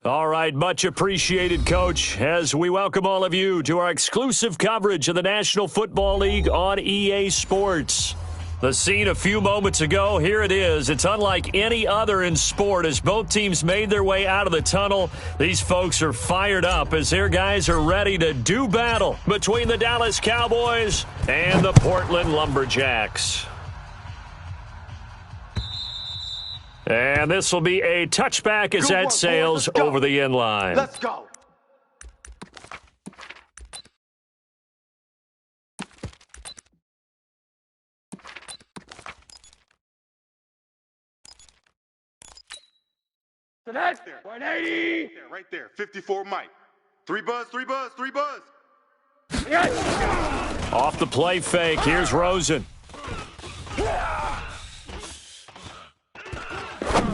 All right, much appreciated, Coach, as we welcome all of you to our exclusive coverage of the National Football League on EA Sports. The scene a few moments ago, here it is. It's unlike any other in sport as both teams made their way out of the tunnel. These folks are fired up as their guys are ready to do battle between the Dallas Cowboys and the Portland Lumberjacks. And this will be a touchback as that sails over the end line. Let's go. So that's 180. Right there, 54 Mike. Three buzz. Yes. Off the play fake, here's Rosen.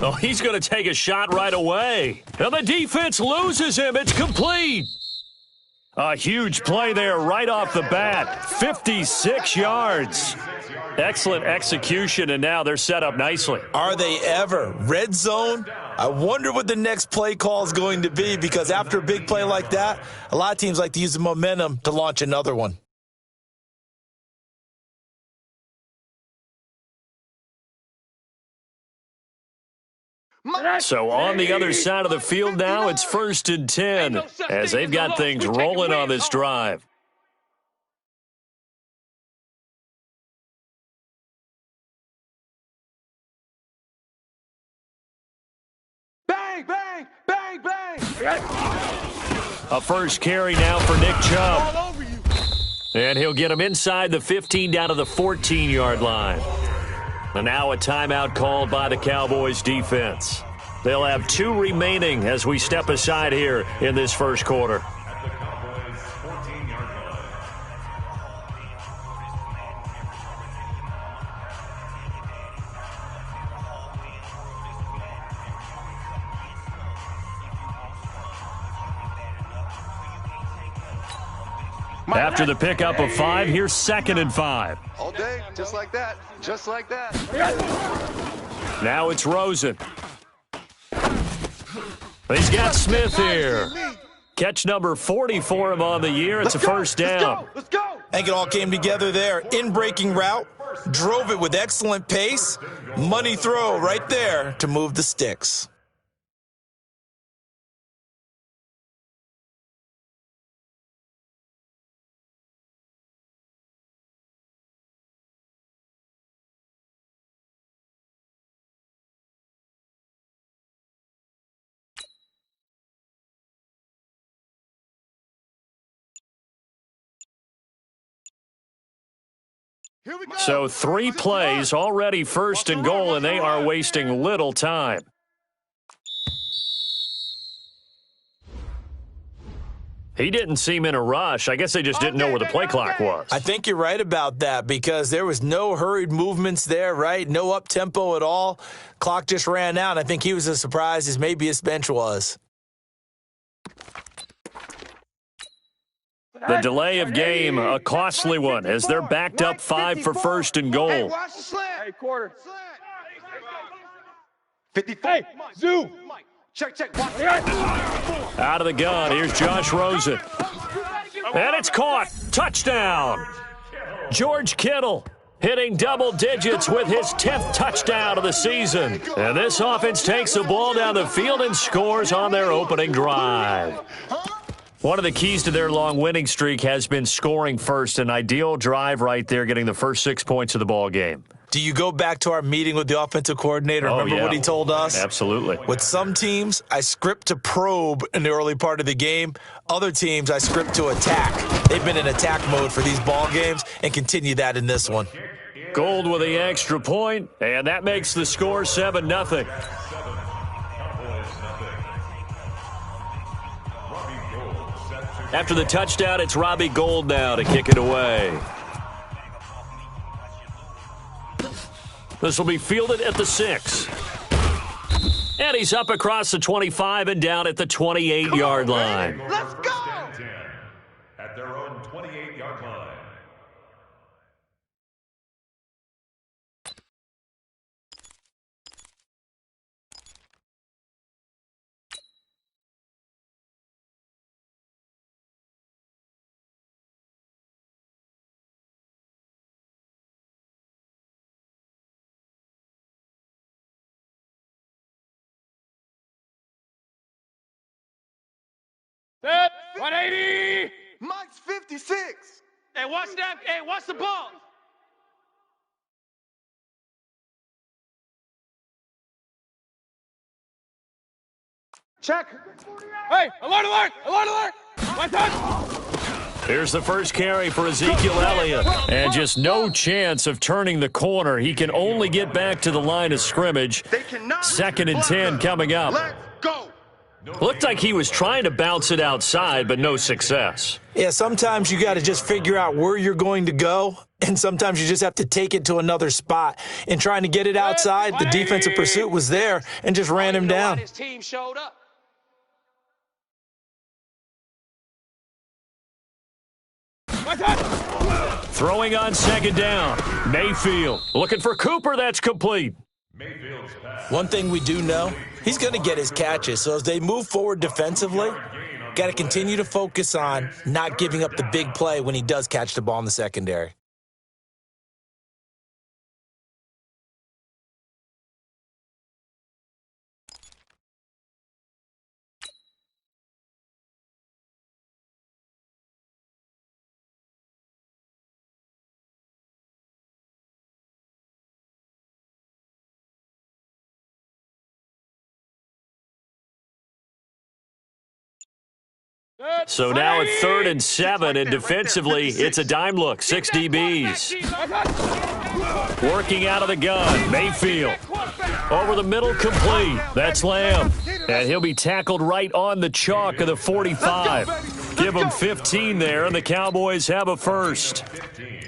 Oh, he's going to take a shot right away. And the defense loses him. It's complete. A huge play there right off the bat. 56 yards. Excellent execution, and now they're set up nicely. Are they ever? Red zone? I wonder what the next play call is going to be, because after a big play like that, a lot of teams like to use the momentum to launch another one. So on the other side of the field now, it's 1st and 10 as they've got things rolling on this drive. Bang, bang, bang, bang. A first carry now for Nick Chubb. And he'll get him inside the 15 down to the 14-yard line. And now a timeout called by the Cowboys defense. They'll have 2 remaining as we step aside here in this first quarter. After the pickup of 5, here's 2nd and 5. All day, just like that. Just like that. Now it's Rosen. He's got Smith here. Catch number 40 for him on the year. It's a first down. Let's go. I think it all came together there. In-breaking route, drove it with excellent pace. Money throw right there to move the sticks. So 3 plays, already 1st and goal, and they are wasting little time. He didn't seem in a rush. I guess they just didn't know where the play clock was. I think you're right about that, because there was no hurried movements there, right? No up-tempo at all. Clock just ran out. I think he was as surprised as maybe his bench was. The delay of game, a costly one, as they're backed up 5 for 1st and goal. Hey, watch the slant. Hey, quarter. 54. Hey, Zoo. Check. Watch. Out of the gun, here's Josh Rosen. And it's caught. Touchdown. George Kittle hitting double digits with his 10th touchdown of the season. And this offense takes the ball down the field and scores on their opening drive. One of the keys to their long winning streak has been scoring first. An ideal drive right there, getting the first 6 points of the ball game. Do you go back to our meeting with the offensive coordinator? Remember what he told us? Absolutely. With some teams, I script to probe in the early part of the game. Other teams, I script to attack. They've been in attack mode for these ball games and continue that in this one. Gold with the extra point, and that makes the score 7-0. After the touchdown, it's Robbie Gould now to kick it away. This will be fielded at the 6. And he's up across the 25 and down at the 28-yard line. Let's go. At their own 28-yard line. 180. Mike's 56. Hey, watch that. Hey, watch the ball. Check. Hey, alert, alert, alert, alert. One touch. Here's the first carry for Ezekiel Elliott. And just no chance of turning the corner. He can only get back to the line of scrimmage. They cannot. 2nd and 10 coming up. Let's go. Looked like he was trying to bounce it outside, but no success. Yeah, sometimes you got to just figure out where you're going to go, and sometimes you just have to take it to another spot. In trying to get it outside, the defensive pursuit was there and just ran him down. His team showed up. Throwing on 2nd down. Mayfield looking for Cooper. That's complete. Mayfield's pass. One thing we do know, he's going to get his catches. So as they move forward defensively, got to continue to focus on not giving up the big play when he does catch the ball in the secondary. So now it's 3rd and 7, and defensively, it's a dime look. 6 DBs. Working out of the gun. Mayfield. Over the middle, complete. That's Lamb. And he'll be tackled right on the chalk of the 45. Give him 15 there, and the Cowboys have a first.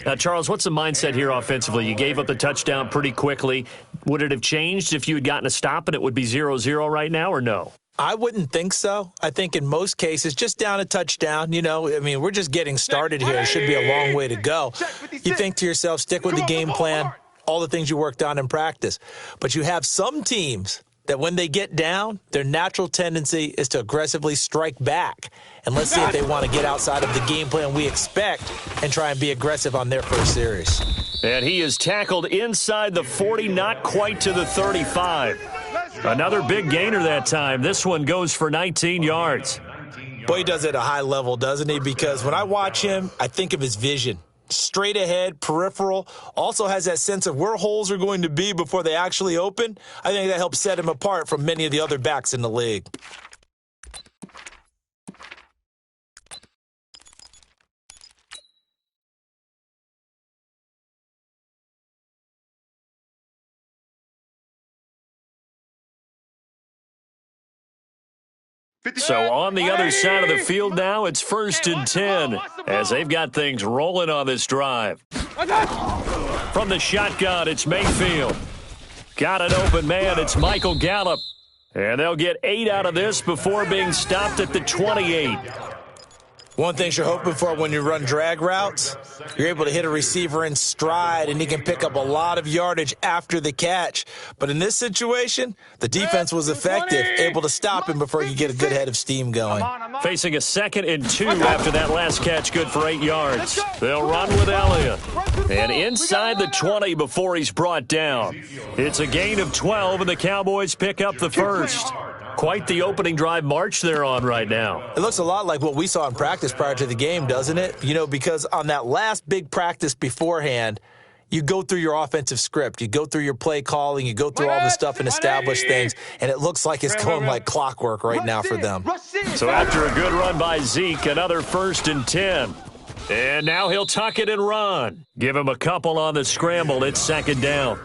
Now, Charles, what's the mindset here offensively? You gave up the touchdown pretty quickly. Would it have changed if you had gotten a stop and it would be 0-0 right now, or no? I wouldn't think so. I think in most cases, just down a touchdown, I mean, we're just getting started here. It should be a long way to go. You think to yourself, stick with the game plan, all the things you worked on in practice. But you have some teams that when they get down, their natural tendency is to aggressively strike back. And let's see if they want to get outside of the game plan we expect and try and be aggressive on their first series. And he is tackled inside the 40, not quite to the 35. Another big gainer that time. This one goes for 19 yards. Boy, he does it at a high level, doesn't he? Because when I watch him, I think of his vision. Straight ahead, peripheral, also has that sense of where holes are going to be before they actually open. I think that helps set him apart from many of the other backs in the league. So on the other side of the field now, it's 1st and 10 as they've got things rolling on this drive. From the shotgun, it's Mayfield. Got an open man, it's Michael Gallup. And they'll get 8 out of this before being stopped at the 28. One thing you're hoping for when you run drag routes, you're able to hit a receiver in stride, and he can pick up a lot of yardage after the catch. But in this situation, the defense was effective, able to stop him before you get a good head of steam going. Facing a 2nd and 2 after that last catch, good for 8 yards. They'll run with Elliott. And inside the 20 before he's brought down. It's a gain of 12, and the Cowboys pick up the first. Quite the opening drive march they're on right now. It looks a lot like what we saw in practice prior to the game, doesn't it? Because on that last big practice beforehand, you go through your offensive script. You go through your play calling. You go through all the stuff and establish things. And it looks like it's going like clockwork right now for them. So after a good run by Zeke, another 1st and 10. And now he'll tuck it and run. Give him a couple on the scramble. It's 2nd down.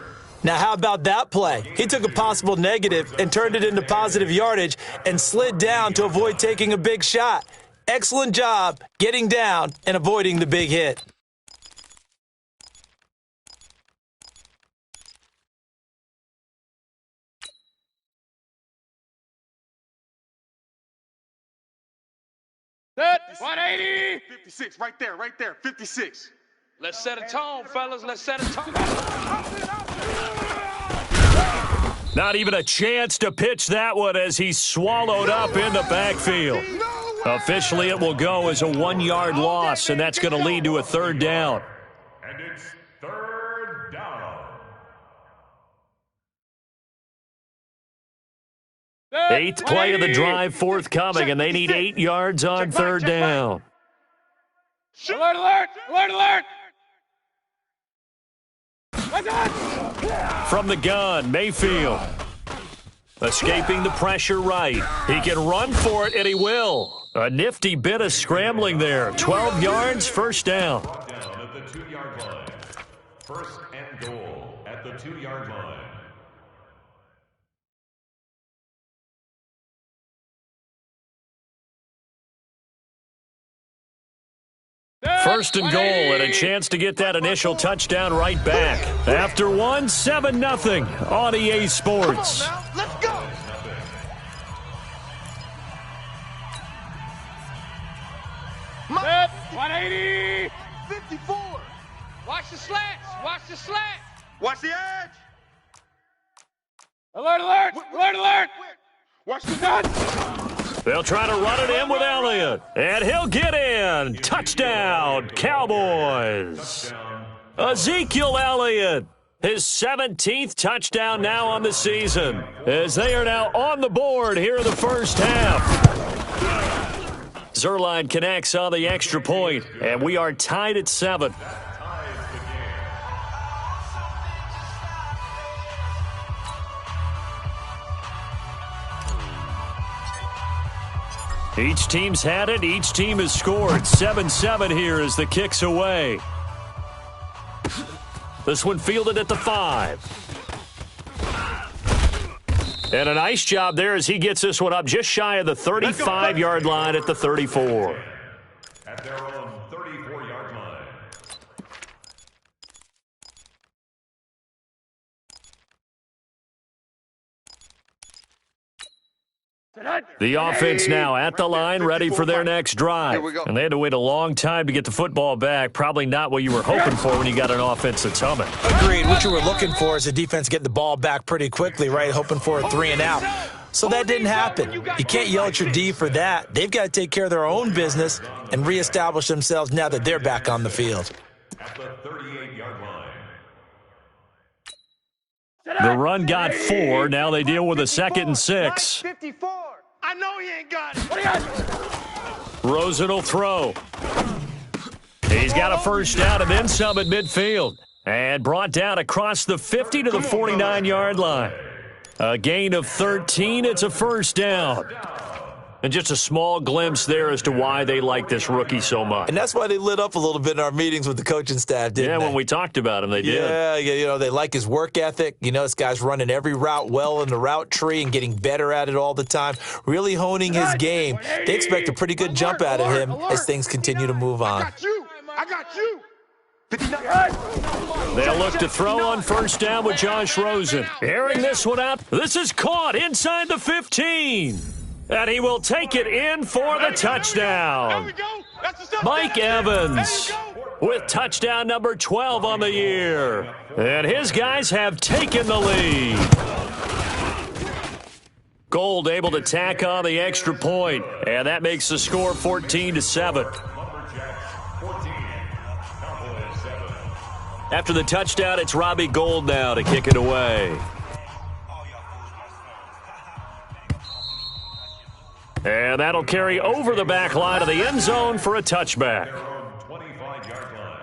Now, how about that play? He took a possible negative and turned it into positive yardage and slid down to avoid taking a big shot. Excellent job getting down and avoiding the big hit. Set. 180. 56, right there, 56. Let's set a tone, fellas. Let's set a tone. Not even a chance to pitch that one as he's swallowed up in the backfield. Officially, it will go as a 1-yard loss, and that's going to lead to a 3rd down. And it's 3rd down. Eighth play of the drive forthcoming, and they need 8 yards on third down. Alert, alert! Alert, alert! From the gun, Mayfield. Escaping the pressure right. He can run for it, and he will. A nifty bit of scrambling there. 12 yards, first down. Down at the 2-yard line. First and goal at the 2-yard line. First and goal, and a chance to get that initial touchdown right back. After one, 7-0 on EA Sports. Come on now, let's go. Set, 180! 54. Watch the slants! Watch the slants! Watch the edge. Alert, alert! Alert, alert! Watch the nuts. They'll try to run it in with Elliott, and he'll get in. Touchdown, Cowboys. Ezekiel Elliott, his 17th touchdown now on the season, as they are now on the board here in the first half. Zerline connects on the extra point, and we are tied at 7. Each team's had it. Each team has scored. 7-7 here as the kick's away. This one fielded at the 5. And a nice job there as he gets this one up just shy of the 35-yard line at the 34. At their own 34-yard line. The offense now at the line, ready for their next drive. And they had to wait a long time to get the football back. Probably not what you were hoping for when you got an offense that's humming. Agreed. What you were looking for is the defense getting the ball back pretty quickly, right? Hoping for a 3-and-out. So that didn't happen. You can't yell at your D for that. They've got to take care of their own business and reestablish themselves now that they're back on the field. At the 38-yard line. The run got 4. Now they deal with a 2nd and 6. 54. I know he ain't got it. Rosen will throw. He's got a first down and then some at midfield. And brought down across the 50 to the 49-yard line. A gain of 13. It's a first down. And just a small glimpse there as to why they like this rookie so much. And that's why they lit up a little bit in our meetings with the coaching staff, didn't they? Yeah, when we talked about him, they did. Yeah, you know, they like his work ethic. You know, this guy's running every route well in the route tree and getting better at it all the time, really honing his game. They expect a pretty good jump out of him as things continue to move on. I got you. 59. They'll look to throw on first down with Josh Rosen. Airing this one out. This is caught inside the 15. And he will take it in for the touchdown. Mike Evans with touchdown number 12 on the year. And his guys have taken the lead. Gold able to tack on the extra point, and that makes the score 14-7. After the touchdown, it's Robbie Gould now to kick it away. And that'll carry over the back line of the end zone for a touchback. 25-yard line.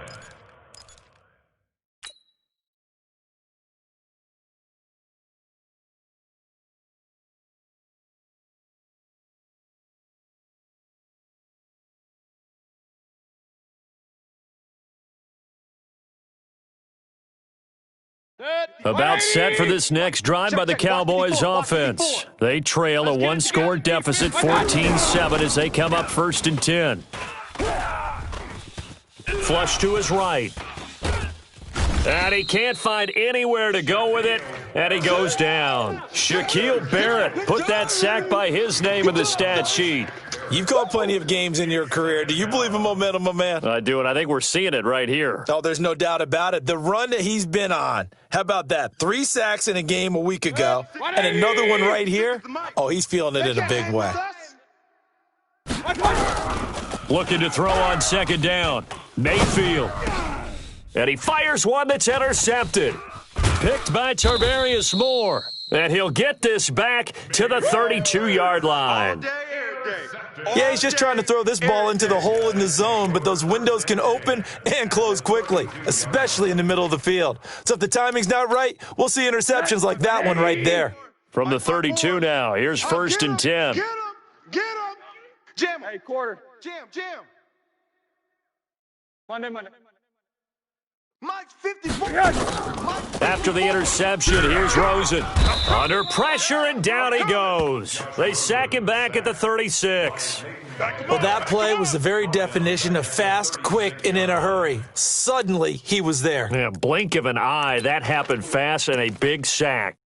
About set for this next drive by the Cowboys offense. They trail a one-score deficit, 14-7, as they come up 1st and 10. Flush to his right. And he can't find anywhere to go with it, and he goes down. Shaquille Barrett put that sack by his name in the stat sheet. You've called plenty of games in your career. Do you believe in momentum, my man? I do, and I think we're seeing it right here. Oh, there's no doubt about it. The run that he's been on, how about that? 3 sacks in a game a week ago, and another one right here. Oh, he's feeling it in a big way. Looking to throw on 2nd down. Mayfield. And he fires one that's intercepted. Picked by Tarvarius Moore. And he'll get this back to the 32-yard line. Day, every day. Yeah, he's just trying to throw this ball into the hole in the zone, but those windows can open and close quickly, especially in the middle of the field. So if the timing's not right, we'll see interceptions like that one right there. From the 32 now, here's first and 10. Get him! Get him! Jam him! Hey, quarter. Jam! Monday. Mike's 54. After the interception, here's Rosen. Under pressure, and down he goes. They sack him back at the 36. Well, that play was the very definition of fast, quick, and in a hurry. Suddenly, he was there. Yeah, blink of an eye, that happened fast, and a big sack.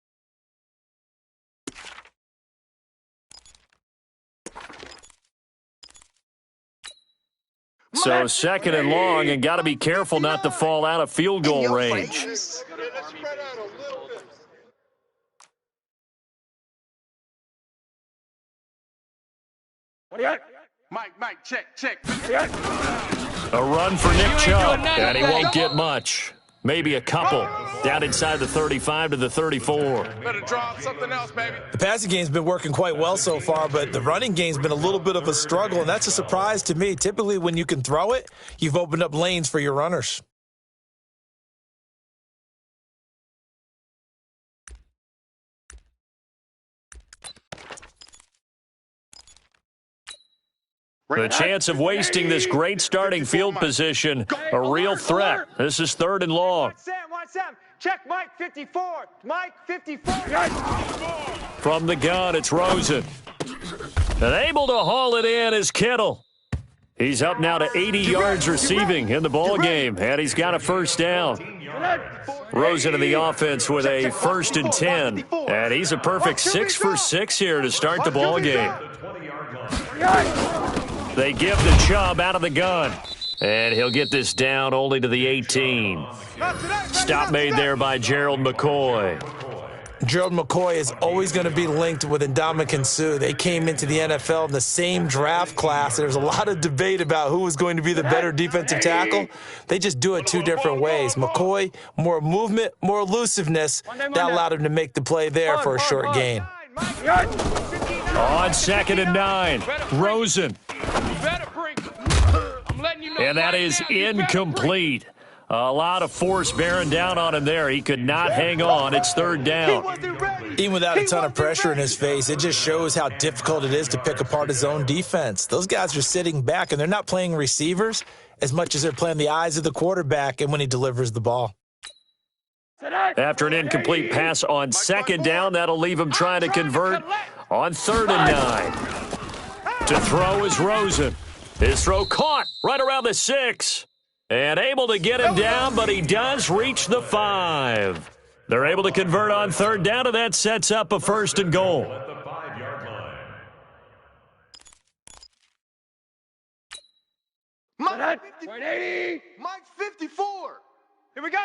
So second and long, and got to be careful not to fall out of field goal range. What do you got? Mike, check. A run for Nick Chubb, and he won't get much. Maybe a couple. Down inside the 35 to the 34. Better draw up something else, baby. The passing game's been working quite well so far, but the running game's been a little bit of a struggle, and that's a surprise to me. Typically, when you can throw it, you've opened up lanes for your runners. The chance of wasting this great starting field position, a real threat. This is third and long. Watch Sam. Check Mike 54. Mike 54. From the gun, it's Rosen. And able to haul it in is Kittle. He's up now to 80 yards receiving in the ball game, and he's got a first down. Rosen in the offense with a first and 10, and he's a perfect 6 for 6 here to start the ball game. They give the Chubb out of the gun, and he'll get this down only to the 18. Stop made there by Gerald McCoy. Gerald McCoy is always going to be linked with Ndamukong Suh. They came into the NFL in the same draft class. There's a lot of debate about who was going to be the better defensive tackle. They just do it two different ways. McCoy, more movement, more elusiveness. That allowed him to make the play there for a short gain. On second and 9, Rosen. And that is incomplete. A lot of force bearing down on him there. He could not hang on. It's third down. Even without a ton of pressure in his face, it just shows how difficult it is to pick apart his own defense. Those guys are sitting back, and they're not playing receivers as much as they're playing the eyes of the quarterback and when he delivers the ball. After an incomplete pass on second down, that'll leave him trying to convert on third and 9. To throw is Rosen. His throw caught right around the 6. And able to get him down, but he does reach the 5. They're able to convert on third down, and that sets up a first and goal. At the 5-yard line. Mike's 54. Here we go.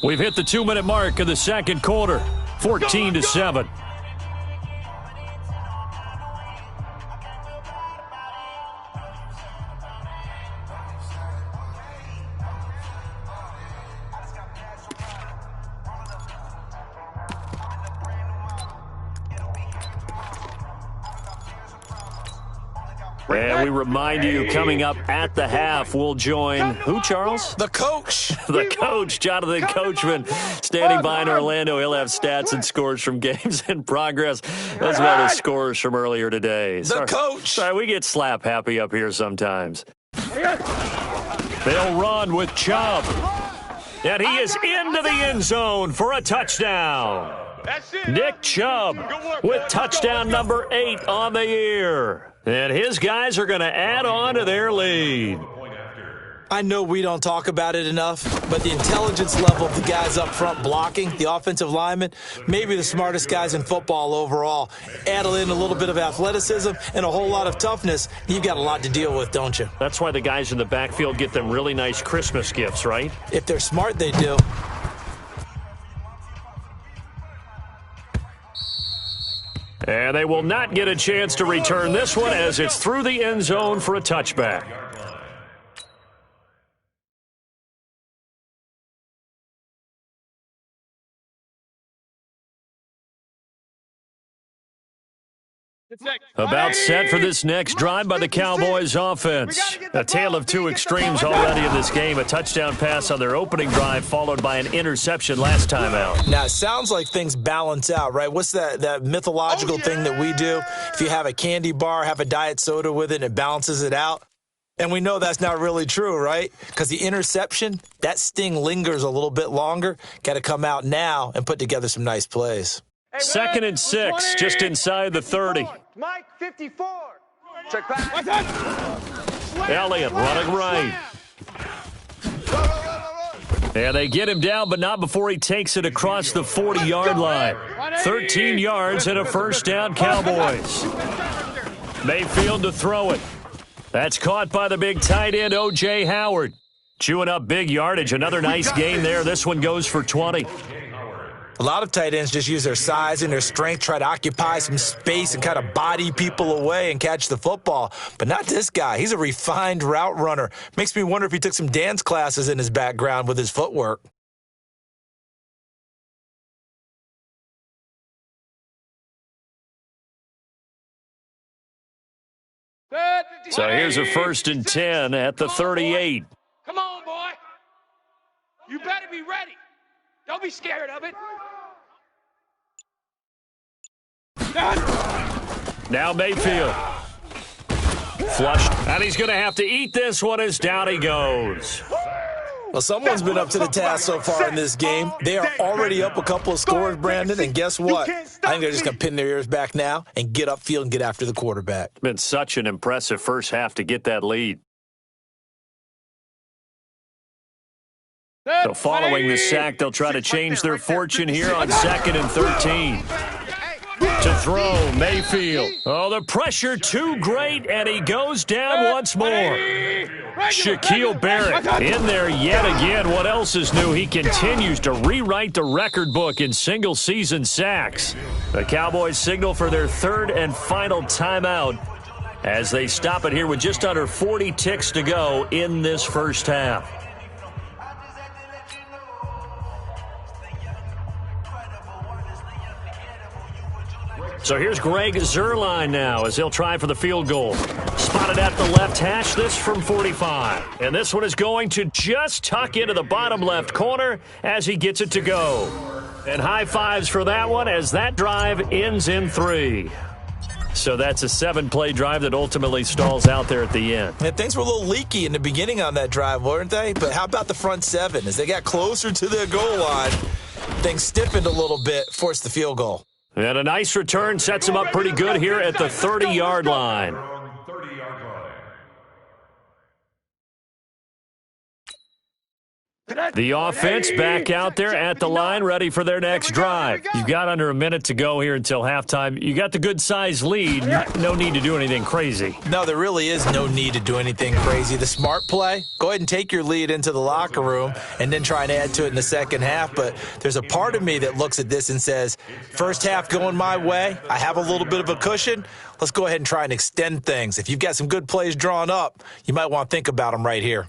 We've hit the 2-minute mark of the second quarter, 14-7. And we remind you, coming up at the half, we'll join who, Charles? The coach. The coach, Jonathan Coachman, standing by in Orlando. He'll have stats and scores from games in progress, as well as scores from earlier today. The coach. Sorry, we get slap happy up here sometimes. They'll run with Chubb. And he is into the end zone for a touchdown. Nick Chubb with touchdown number 8 on the year. And his guys are going to add on to their lead. I know we don't talk about it enough, but the intelligence level of the guys up front blocking, the offensive linemen, maybe the smartest guys in football overall. Add in a little bit of athleticism and a whole lot of toughness, you've got a lot to deal with, don't you? That's why the guys in the backfield get them really nice Christmas gifts, right? If they're smart, they do. And they will not get a chance to return this one as it's through the end zone for a touchback. About set for this next drive by the Cowboys offense. A tale of two extremes already in this game. A touchdown pass on their opening drive followed by an interception last time out. Now, it sounds like things balance out, right? What's that mythological thing that we do? If you have a candy bar, have a diet soda with it, and it balances it out. And we know that's not really true, right? Because the interception, that sting lingers a little bit longer. Got to come out now and put together some nice plays. 2nd and 6, just inside the 30. Mike 54. Check back. Elliott running right. And they get him down, but not before he takes it across the 40-yard line. 13 yards and a first down, Cowboys. Mayfield to throw it. That's caught by the big tight end, O.J. Howard. Chewing up big yardage. Another nice gain there. This one goes for 20. A lot of tight ends just use their size and their strength, try to occupy some space and kind of body people away and catch the football. But not this guy. He's a refined route runner. Makes me wonder if he took some dance classes in his background with his footwork. So here's a 1st and 10 at the 38. Come on, boy. You better be ready. Don't be scared of it. Now Mayfield. Flushed. And he's going to have to eat this one as down he goes. Well, someone's been up to the task so far in this game. They are already up a couple of scores, Brandon, and guess what? I think they're just going to pin their ears back now and get upfield and get after the quarterback. Been such an impressive first half to get that lead. So following the sack, they'll try to change their fortune here on 2nd and 13. To throw, Mayfield. Oh, the pressure too great, and he goes down once more. Shaquille Barrett in there yet again. What else is new? He continues to rewrite the record book in single-season sacks. The Cowboys signal for their 3rd and final timeout as they stop it here with just under 40 ticks to go in this first half. So here's Greg Zuerlein now as he'll try for the field goal. Spotted at the left hash, this from 45. And this one is going to just tuck into the bottom left corner as he gets it to go. And high fives for that one as that drive ends in 3. So that's a 7-play drive that ultimately stalls out there at the end. And things were a little leaky in the beginning on that drive, weren't they? But how about the front 7? As they got closer to their goal line, things stiffened a little bit, forced the field goal. And a nice return sets him up pretty good here at the 30-yard line. The offense back out there at the line, ready for their next drive. You've got under a minute to go here until halftime. You got the good-sized lead. No need to do anything crazy. No, there really is no need to do anything crazy. The smart play, go ahead and take your lead into the locker room and then try and add to it in the second half. But there's a part of me that looks at this and says, first half going my way, I have a little bit of a cushion. Let's go ahead and try and extend things. If you've got some good plays drawn up, you might want to think about them right here.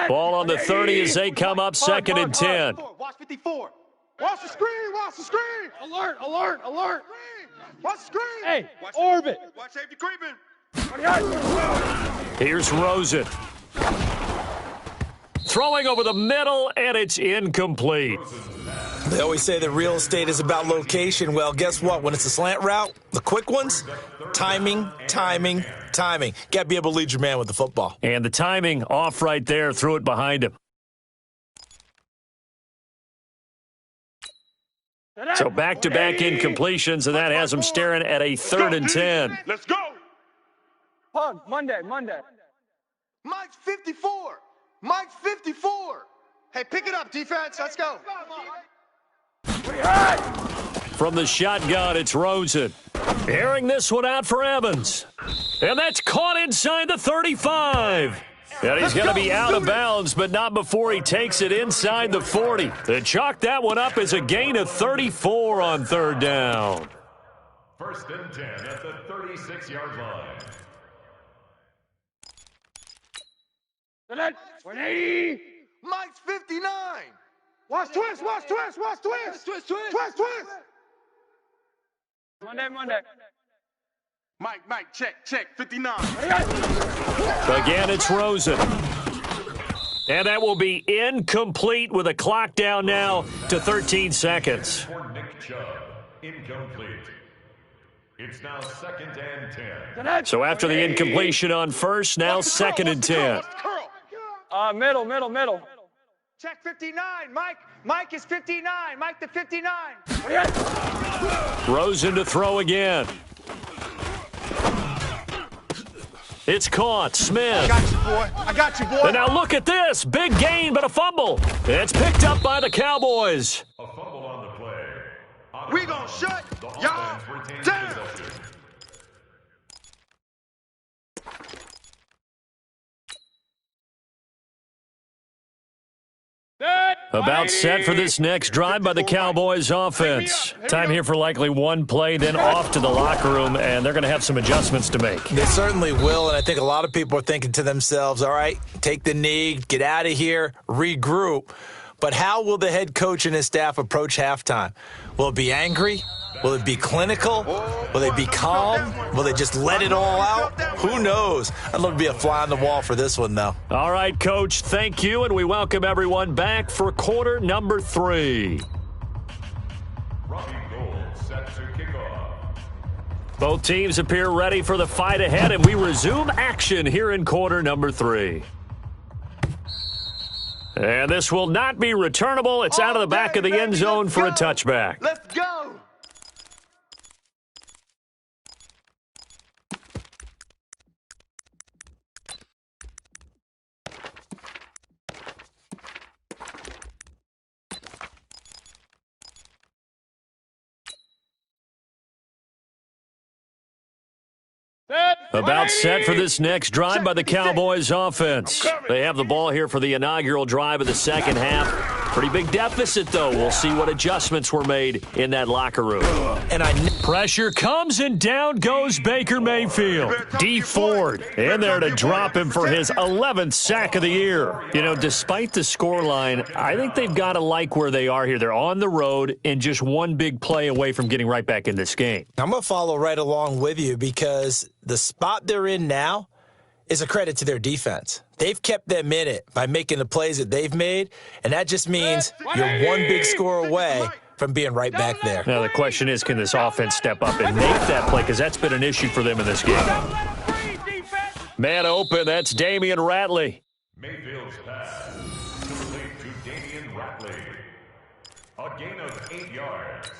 Ball on the 30 as they come up 2nd and 10. Watch 54. Watch the screen. Watch the screen. Alert, alert, alert. Watch the screen. Hey, orbit. Watch safety creeping. Here's Rosen. Throwing over the middle, and it's incomplete. They always say that real estate is about location. Well, guess what? When it's a slant route, the quick ones, timing. Got to be able to lead your man with the football. And the timing off right there, threw it behind him. So back-to-back incompletions, and that has him staring at a 3rd and 10. Let's go. Pug, Monday. Mike's 54. Mike's 54. Hey, pick it up, defense. Let's go. From the shotgun, it's Rosen. Airing this one out for Evans. And that's caught inside the 35. And he's going to be out of bounds, but not before he takes it inside the 40. They chalk that one up as a gain of 34 on 3rd down. First and 10 at the 36-yard line. 180. Mike's 59. Watch twist, watch twist, watch twist. Twist. Twist. Monday. Mike, check, 59. Again, it's Rosen. And that will be incomplete with a clock down now to 13 seconds. For Nick Chubb, incomplete. It's now second and 10. So after the incompletion on first, now second and 10. Middle. Check 59. Mike is 59. Mike the 59. Rosen to throw again. It's caught. Smith. I got you, boy. And now look at this. Big gain, but a fumble. It's picked up by the Cowboys. A fumble on the play. We gonna shut y'all down. About set for this next drive by the Cowboys offense. Time here for likely one play, then off to the locker room, and they're going to have some adjustments to make. They certainly will, and I think a lot of people are thinking to themselves, all right, take the knee, get out of here, regroup. But how will the head coach and his staff approach halftime? Will it be angry? Will it be clinical? Will they be calm? Will they just let it all out? Who knows? I'd love to be a fly on the wall for this one, though. All right, Coach, thank you, and we welcome everyone back for quarter number 3. Robbie Gould set to kick off. Both teams appear ready for the fight ahead, and we resume action here in quarter number 3. And this will not be returnable. It's out of the back of the end zone for a touchback. Let's go. About set for this next drive by the Cowboys offense. They have the ball here for the inaugural drive of the second half. Pretty big deficit, though. We'll see what adjustments were made in that locker room. And Pressure comes, and down goes Baker Mayfield. D. Ford in there to drop him for his 11th sack of the year. You know, despite the scoreline, I think they've got to like where they are here. They're on the road and just one big play away from getting right back in this game. I'm going to follow right along with you because the spot they're in now is a credit to their defense. They've kept them in it by making the plays that they've made, and that just means you're one big score away from being right back there. Now, the question is, can this offense step up and make that play? Because that's been an issue for them in this game. Man open, that's Damian Ratley. Mayfield's pass complete to Damian Ratley. A gain of 8 yards.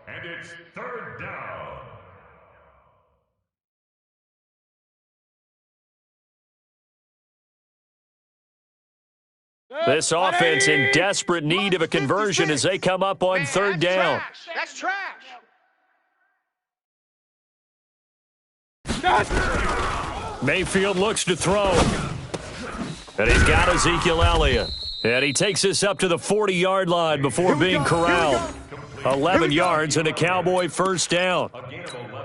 And it's third down. This offense in desperate need of a conversion as they come up on third down. That's trash. Mayfield looks to throw. And he's got Ezekiel Elliott. And he takes this up to the 40-yard line before being corralled. 11 yards and a Cowboy first down.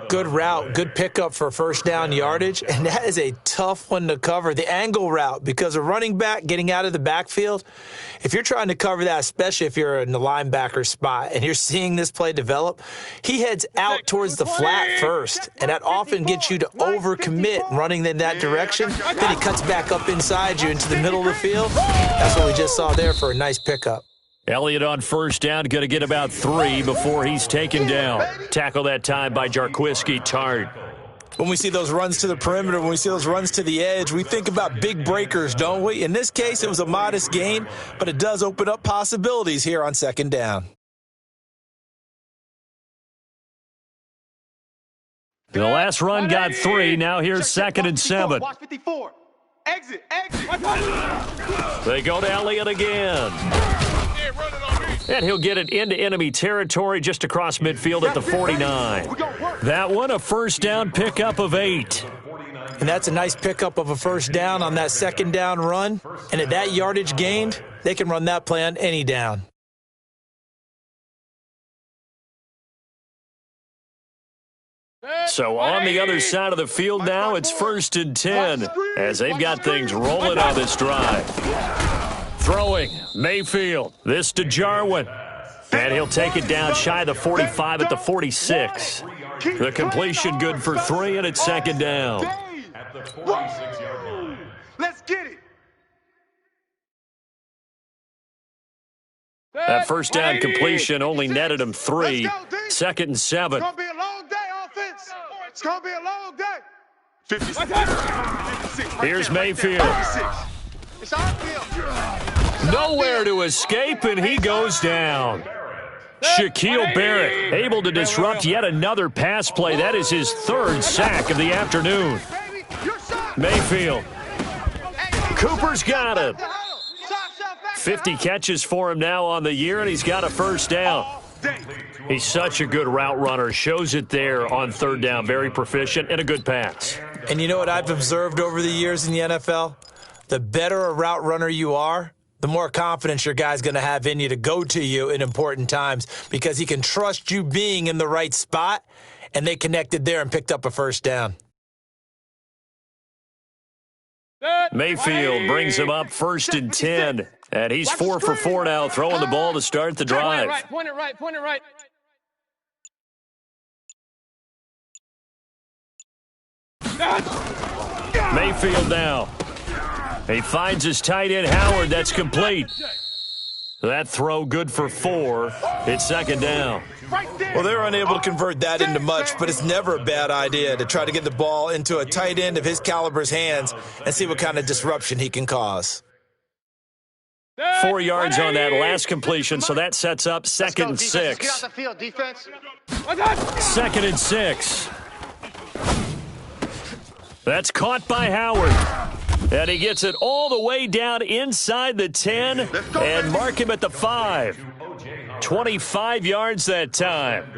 Good route, good pickup for first down yardage, and that is a tough one to cover. The angle route, because a running back getting out of the backfield, if you're trying to cover that, especially if you're in the linebacker spot and you're seeing this play develop, he heads out towards the flat first, and that often gets you to overcommit running in that direction. Then he cuts back up inside you into the middle of the field. That's what we just saw there for a nice pickup. Elliott on first down, going to get about 3 before he's taken down. Tackle that time by Jarquiski Tart. When we see those runs to the perimeter, when we see those runs to the edge, we think about big breakers, don't we? In this case, it was a modest gain, but it does open up possibilities here on second down. The last run got 3. Now here's second and 7. Watch 54. Exit. They go to Elliott again. And he'll get it into enemy territory just across midfield at the 49. That one, a first down pickup of 8. And that's a nice pickup of a first down on that second down run. And at that yardage gained, they can run that play on any down. So on the other side of the field now, it's 1st and 10 as they've got things rolling on this drive. Throwing, Mayfield. This to Jarwin. And he'll take it down shy of the 45 at the 46. The completion good for 3, and it's 2nd down. At the 46-yard line. Let's get it. That first down completion only netted him 3. 2nd and 7. It's going to be a long day, offense. It's going to be a long day. 56. Here's Mayfield. It's our field. Nowhere to escape, and he goes down. Shaquille Barrett able to disrupt yet another pass play. That is his 3rd sack of the afternoon. Mayfield. Cooper's got him. 50 catches for him now on the year, and he's got a 1st down. He's such a good route runner. Shows it there on 3rd down. Very proficient and a good pass. And you know what I've observed over the years in the NFL? The better a route runner you are, the more confidence your guy's going to have in you to go to you in important times because he can trust you being in the right spot, and they connected there and picked up a 1st down. Mayfield brings him up 1st and 10, and he's 4 for 4 now, throwing the ball to start the drive. Point it right. Mayfield now. He finds his tight end, Howard. That's complete. That throw good for 4. It's 2nd down. Well, they were unable to convert that into much, but it's never a bad idea to try to get the ball into a tight end of his caliber's hands and see what kind of disruption he can cause. 4 yards on that last completion, so that sets up 2nd and 6. Get out the field, defense. 2nd and 6. That's caught by Howard. And he gets it all the way down inside the 10 and mark him at the 5. 25 yards that time.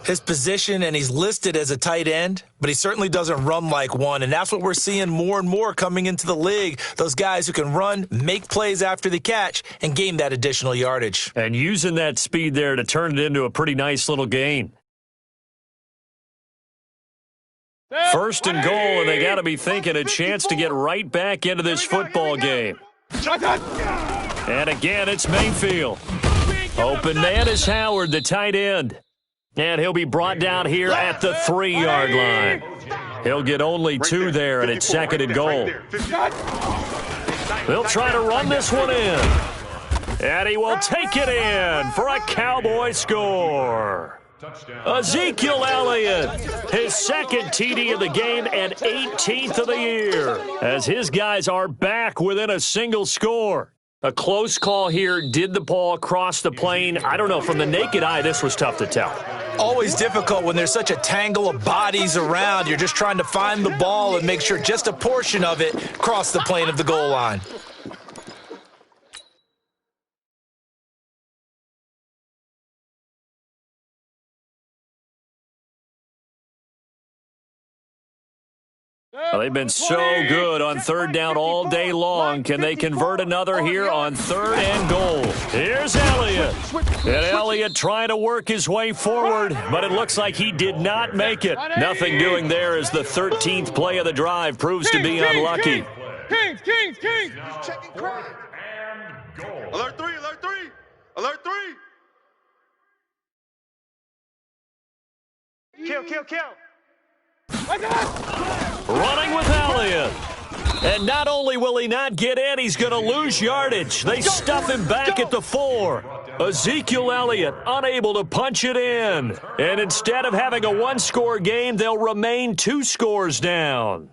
His position, and he's listed as a tight end, but he certainly doesn't run like one, and that's what we're seeing more and more coming into the league. Those guys who can run, make plays after the catch, and gain that additional yardage. And using that speed there to turn it into a pretty nice little gain. 1st and goal, and they got to be thinking a chance to get right back into this football game. And again, it's Mayfield. Open man is Howard, the tight end. And he'll be brought down here at the 3-yard line. He'll get only 2 there, and it's 2nd and goal. They'll try to run this one in. And he will take it in for a Cowboy score. Ezekiel Elliott, his 2nd TD of the game and 18th of the year, as his guys are back within a single score. A close call here. Did the ball cross the plane? I don't know. From the naked eye, this was tough to tell. Always difficult when there's such a tangle of bodies around. You're just trying to find the ball and make sure just a portion of it crossed the plane of the goal line. Well, they've been so good on 3rd down all day long. Can they convert another here on 3rd and goal? Here's Elliott. And Elliott trying to work his way forward, but it looks like he did not make it. Nothing doing there as the 13th play of the drive proves to be unlucky. Kings. Checking crowd. And goal. Alert 3. Alert 3. Kill. Running with Elliott. And not only will he not get in, he's going to lose yardage. They stuff him back at the 4. Ezekiel Elliott unable to punch it in. And instead of having a 1-score game, they'll remain 2 scores down.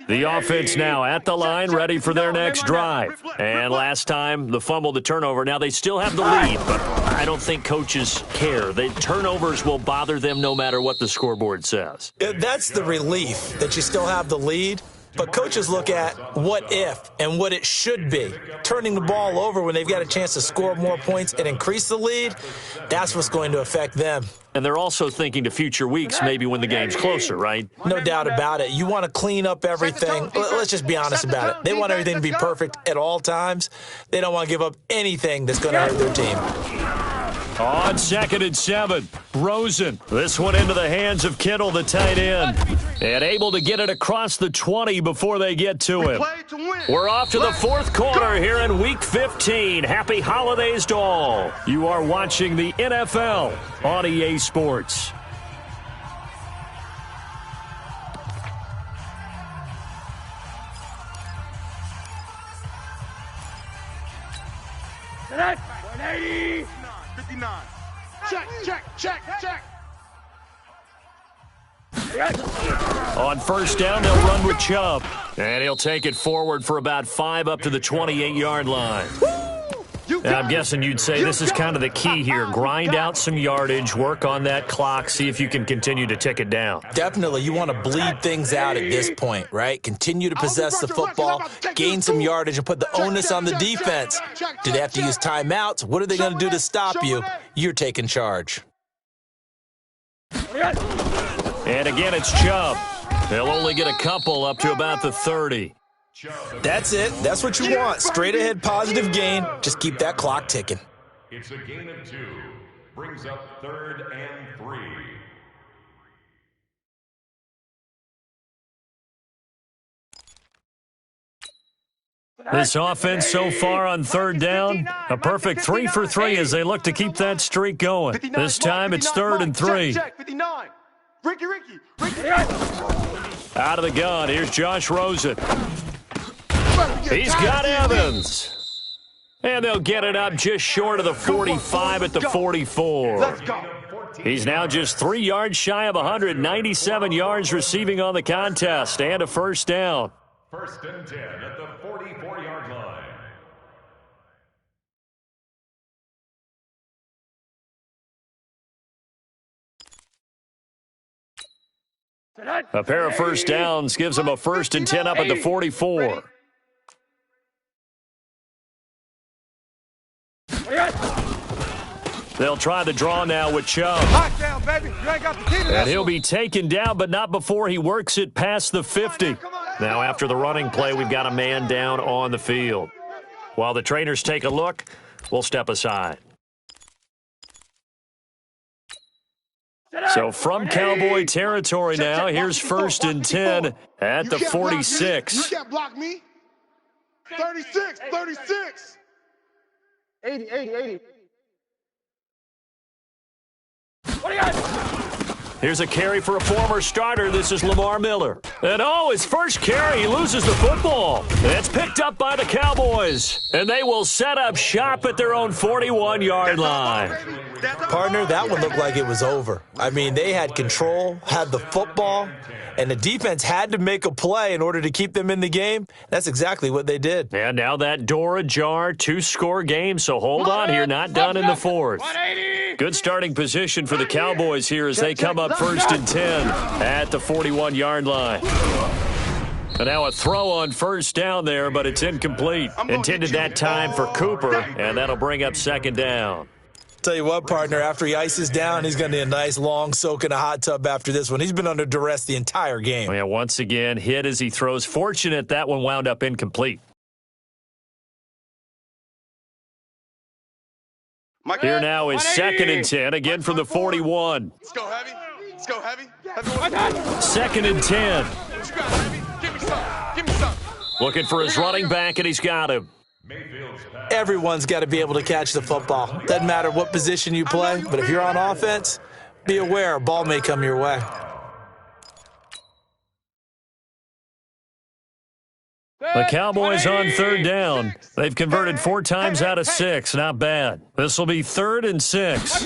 The offense now at the line, ready for their next drive. And last time, the fumble, the turnover. Now they still have the lead, but I don't think coaches care. The turnovers will bother them no matter what the scoreboard says. That's the relief, that you still have the lead. But coaches look at what if and what it should be. Turning the ball over when they've got a chance to score more points and increase the lead, that's what's going to affect them. And they're also thinking to future weeks, maybe when the game's closer, right? No doubt about it. You want to clean up everything. Let's just be honest about it. They want everything to be perfect at all times. They don't want to give up anything that's going to hurt their team. On 2nd and 7, Rosen. This one into the hands of Kittle, the tight end. And able to get it across the 20 before they get to him. We're off to the fourth quarter here in Week 15. Happy holidays to all. You are watching the NFL on EA Sports. That's 180. 59. Check. On first down, they'll run with Chubb. And he'll take it forward for about 5 up to the 28-yard line. And I'm guessing you'd say this is kind of the key here. Grind out some yardage, work on that clock, see if you can continue to tick it down. Definitely. You want to bleed things out at this point, right? Continue to possess the football, gain some yardage, and put the onus on the defense. Do they have to use timeouts? What are they going to do to stop you? You're taking charge. And again, it's Chubb. They'll only get a couple up to about the 30. That's it. That's what you want. Straight ahead, positive gain. Just keep that clock ticking. It's a gain of 2. Brings up 3rd and 3. This offense so far on 3rd down, a perfect 3 for 3 as they look to keep that streak going. This time it's 3rd and 3. 59. Ricky. Out of the gun, here's Josh Rosen. He's got Evans. And they'll get it up just short of the 45 at the 44. He's now just 3 yards shy of 197 yards receiving on the contest and a first down. 1st and 10 at the 44-yard line. A pair of first downs gives them a 1st and 10 up at the 44. They'll try the draw now with Chubb. Down, baby. You ain't got the key to And he'll be taken down, but not before he works it past the 50. Now, after the running play, we've got a man down on the field. While the trainers take a look, we'll step aside. So from Cowboy territory now, here's 1st and 10 at the 46. You can't block me. 36. 80. What do you got? Here's a carry for a former starter. This is Lamar Miller. And his first carry, he loses the football. It's picked up by the Cowboys. And they will set up shop at their own 41-yard line. Partner, that one looked like it was over. I mean, they had control, had the football, and the defense had to make a play in order to keep them in the game. That's exactly what they did. And now that door ajar, 2-score game, so hold on here, not done in the 4th. Good starting position for the Cowboys here as they come up 1st and 10 at the 41-yard line. And now a throw on first down there, but it's incomplete. Intended that time for Cooper, and that'll bring up 2nd down. Tell you what, partner, after he ices down, he's going to need a nice long soak in a hot tub after this one. He's been under duress the entire game. Yeah, once again, hit as he throws. Fortunate that one wound up incomplete. Here now is 2nd and 10, again from the 41. Let's go heavy. 2nd and 10. Give me some. Looking for his running back, and he's got him. Everyone's got to be able to catch the football. Doesn't matter what position you play, but if you're on offense, be aware a ball may come your way. The Cowboys on 3rd down. They've converted 4 times out of 6. Not bad. This will be 3rd and 6.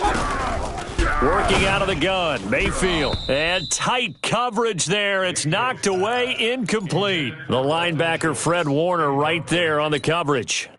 Working out of the gun, Mayfield. And tight coverage there. It's knocked away, incomplete. The linebacker, Fred Warner, right there on the coverage.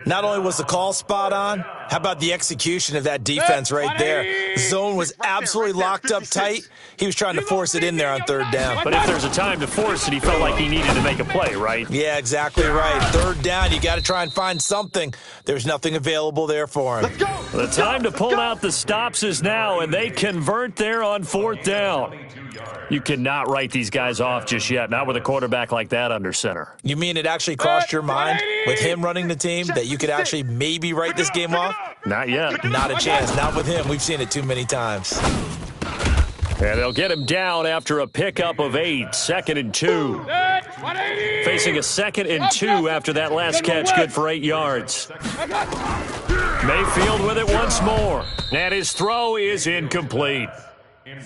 Not only was the call spot on, how about the execution of that defense right there? The zone was absolutely locked up tight. He was trying to force it in there on 3rd down. But if there's a time to force it, he felt like he needed to make a play, right? Yeah, exactly right. 3rd down, you got to try and find something. There's nothing available there for him. The time to pull out the stops is now, and they convert there on 4th down. You cannot write these guys off just yet, not with a quarterback like that under center. You mean it actually crossed your mind with him running the team that you could actually maybe write this game off? Not yet. Not a chance. Not with him. We've seen it too many times. And they'll get him down after a pickup of 8. 2nd and 2. Facing a 2nd and 2 after that last catch. Good for 8 yards. Mayfield with it once more. And his throw is incomplete.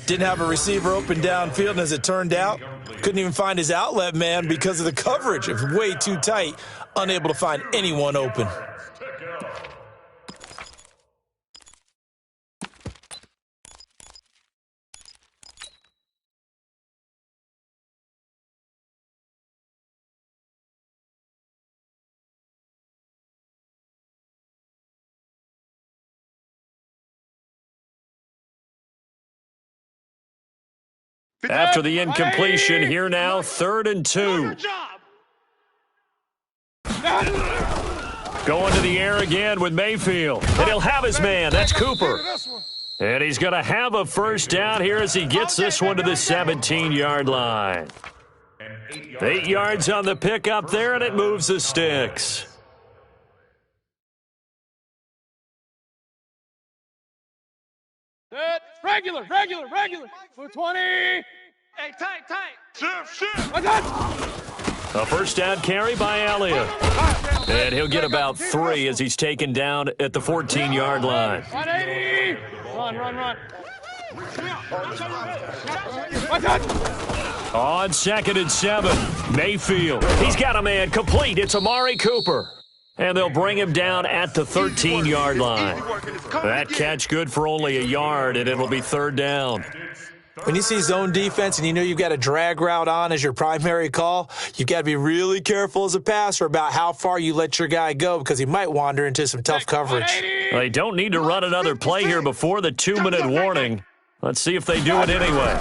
Didn't have a receiver open downfield, and as it turned out, couldn't even find his outlet man because of the coverage. It was way too tight, unable to find anyone open. After the incompletion, here now, 3rd and 2. Going to the air again with Mayfield. And he'll have his man. That's Cooper. And he's going to have a first down here as he gets this one to the 17-yard line. 8 yards on the pickup there, and it moves the sticks. Regular. 20. Hey, tight. Shift. A first down carry by Elliott. And he'll get about 3 as he's taken down at the 14-yard line. 180. Run. On 2nd and 7, Mayfield. He's got a man complete. It's Amari Cooper. And they'll bring him down at the 13-yard line. That catch good for only a yard, and it'll be 3rd down. When you see zone defense and you know you've got a drag route on as your primary call, you've got to be really careful as a passer about how far you let your guy go because he might wander into some tough coverage. They don't need to run another play here before the 2-minute warning. Let's see if they do it anyway.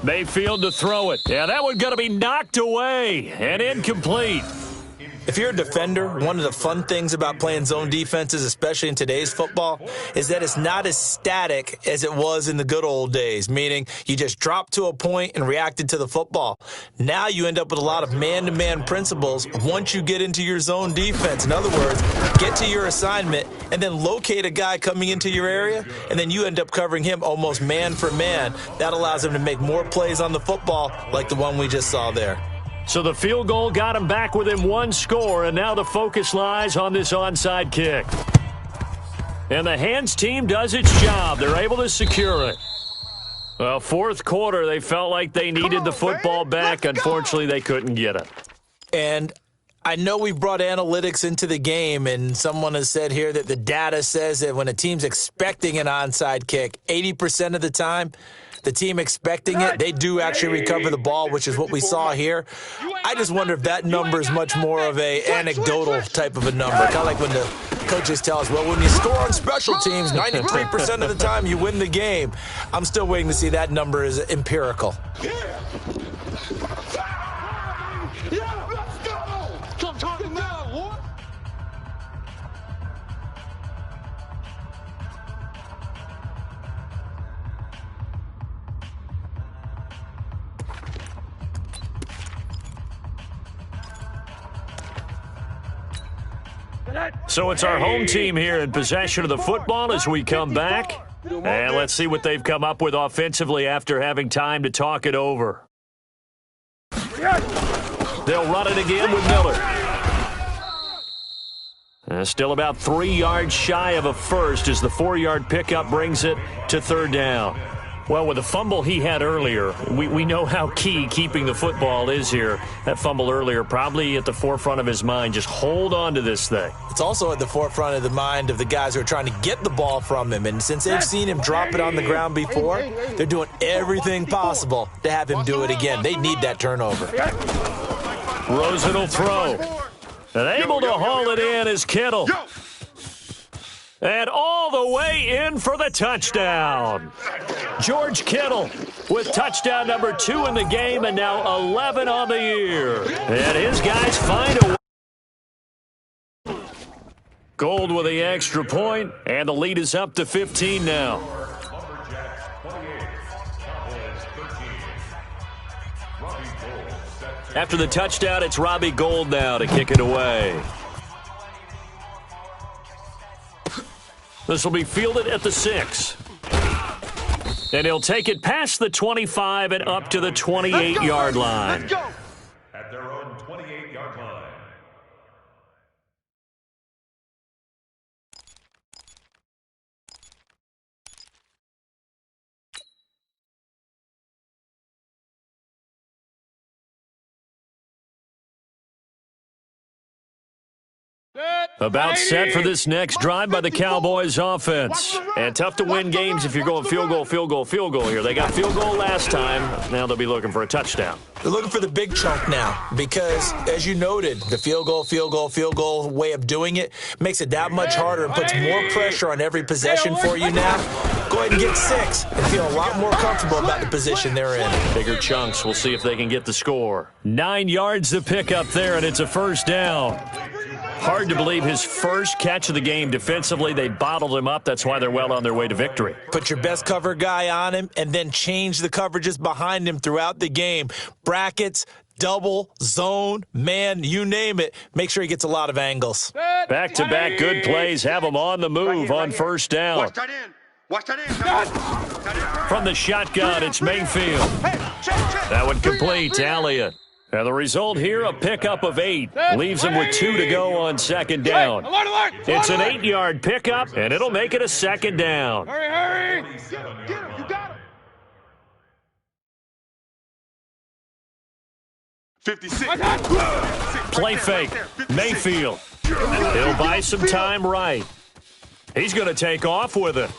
Mayfield to throw it. Yeah, that one's going to be knocked away and incomplete. If you're a defender, one of the fun things about playing zone defenses, especially in today's football, is that it's not as static as it was in the good old days, meaning you just dropped to a point and reacted to the football. Now you end up with a lot of man-to-man principles once you get into your zone defense. In other words, get to your assignment and then locate a guy coming into your area, and then you end up covering him almost man for man. That allows him to make more plays on the football like the one we just saw there. So the field goal got him back within 1 score, and now the focus lies on this onside kick. And the hands team does its job. They're able to secure it. Well, 4th quarter, they felt like they needed the football back. Unfortunately, they couldn't get it. And I know we've brought analytics into the game, and someone has said here that the data says that when a team's expecting an onside kick, 80% of the time, the team expecting it, they do actually recover the ball, which is what we saw here. I just wonder if that number is much more of a anecdotal type of a number. Kind of like when the coaches tell us, well, when you score on special teams, 93% of the time you win the game. I'm still waiting to see that number is empirical. So it's our home team here in possession of the football as we come back. And let's see what they've come up with offensively after having time to talk it over. They'll run it again with Miller. Still about 3 yards shy of a first as the 4-yard pickup brings it to 3rd down. Well, with the fumble he had earlier, we know how key keeping the football is here. That fumble earlier probably at the forefront of his mind. Just hold on to this thing. It's also at the forefront of the mind of the guys who are trying to get the ball from him. And since they've seen him drop it on the ground before, they're doing everything possible to have him do it again. They need that turnover. Rosen will throw. And able to haul it in is Kittle. And all the way in for the touchdown. George Kittle with touchdown number 2 in the game and now 11 on the year. And his guys find a way. Gold with the extra point, and the lead is up to 15 now. After the touchdown, it's Robbie Gould now to kick it away. This will be fielded at the 6. And he'll take it past the 25 and up to the 28-yard line. Let's go. At their own 28-yard line. About set for this next drive by the Cowboys offense. And tough to win games if you're going field goal, field goal, field goal here. They got field goal last time. Now they'll be looking for a touchdown. They're looking for the big chunk now because, as you noted, the field goal way of doing it makes it that much harder and puts more pressure on every possession for you now. Go ahead and get 6 and feel a lot more comfortable about the position they're in. Bigger chunks. We'll see if they can get the score. 9 yards to pick up there, and it's a first down. Hard to believe his first catch of the game defensively. They bottled him up. That's why they're well on their way to victory. Put your best cover guy on him and then change the coverages behind him throughout the game. Brackets, double, zone, man, you name it. Make sure he gets a lot of angles. Back-to-back good plays have him on the move on first down. Watch that in. Watch that in. From the shotgun, it's Mayfield. That one complete to Elliott. And the result here, a pickup of 8. Leaves him with 2 to go on second down. It's an 8-yard pickup, and it'll make it a second down. Hurry! Get him. You got him. 56. Play fake. Mayfield. He'll buy some time right. He's going to take off with it.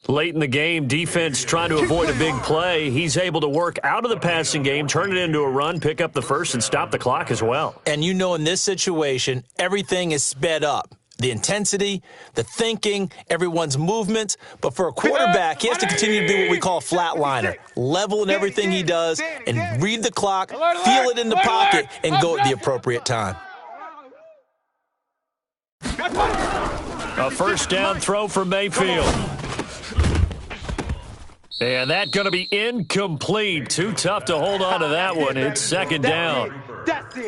Late in the game, defense trying to avoid a big play. He's able to work out of the passing game, turn it into a run, pick up the first, and stop the clock as well. And you know in this situation, everything is sped up. The intensity, the thinking, everyone's movements. But for a quarterback, he has to continue to be what we call a flatliner. Level in everything he does and read the clock, feel it in the pocket, and go at the appropriate time. A first down throw for Mayfield. And that's going to be incomplete. Too tough to hold on to that one. It's second down.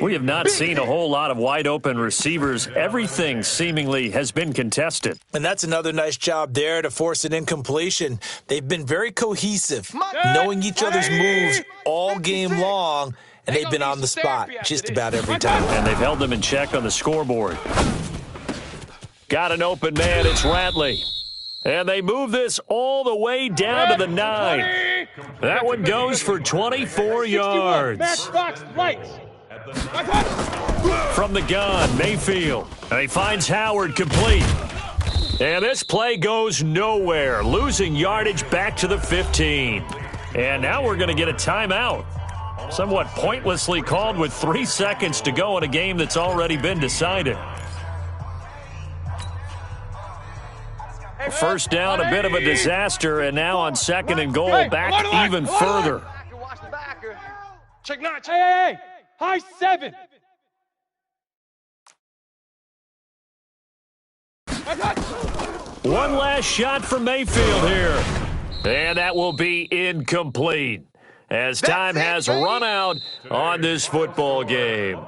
We have not seen a whole lot of wide-open receivers. Everything seemingly has been contested. And that's another nice job there to force an incompletion. They've been very cohesive, knowing each other's moves all game long, and they've been on the spot just about every time. And they've held them in check on the scoreboard. Got an open man. It's Ratley. And they move this all the way down to the 9. That one goes for 24 yards. Matchbox lights. From the gun, Mayfield. And he finds Howard complete. And this play goes nowhere, losing yardage back to the 15. And now we're going to get a timeout. Somewhat pointlessly called with 3 seconds to go in a game that's already been decided. First down, a bit of a disaster, and now on second and goal, back even further. Check 9. Hey. High 7. One last shot for Mayfield here. And that will be incomplete as time has run out on this football game.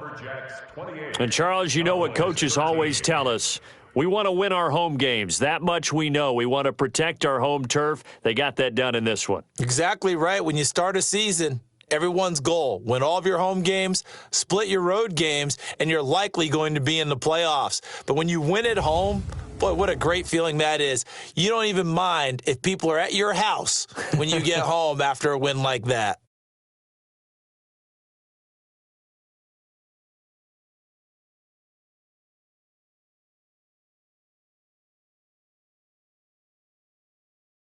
And, Charles, you know what coaches always tell us. We want to win our home games. That much we know. We want to protect our home turf. They got that done in this one. Exactly right. When you start a season, everyone's goal, win all of your home games, split your road games, and you're likely going to be in the playoffs. But when you win at home, boy, what a great feeling that is. You don't even mind if people are at your house when you get home after a win like that.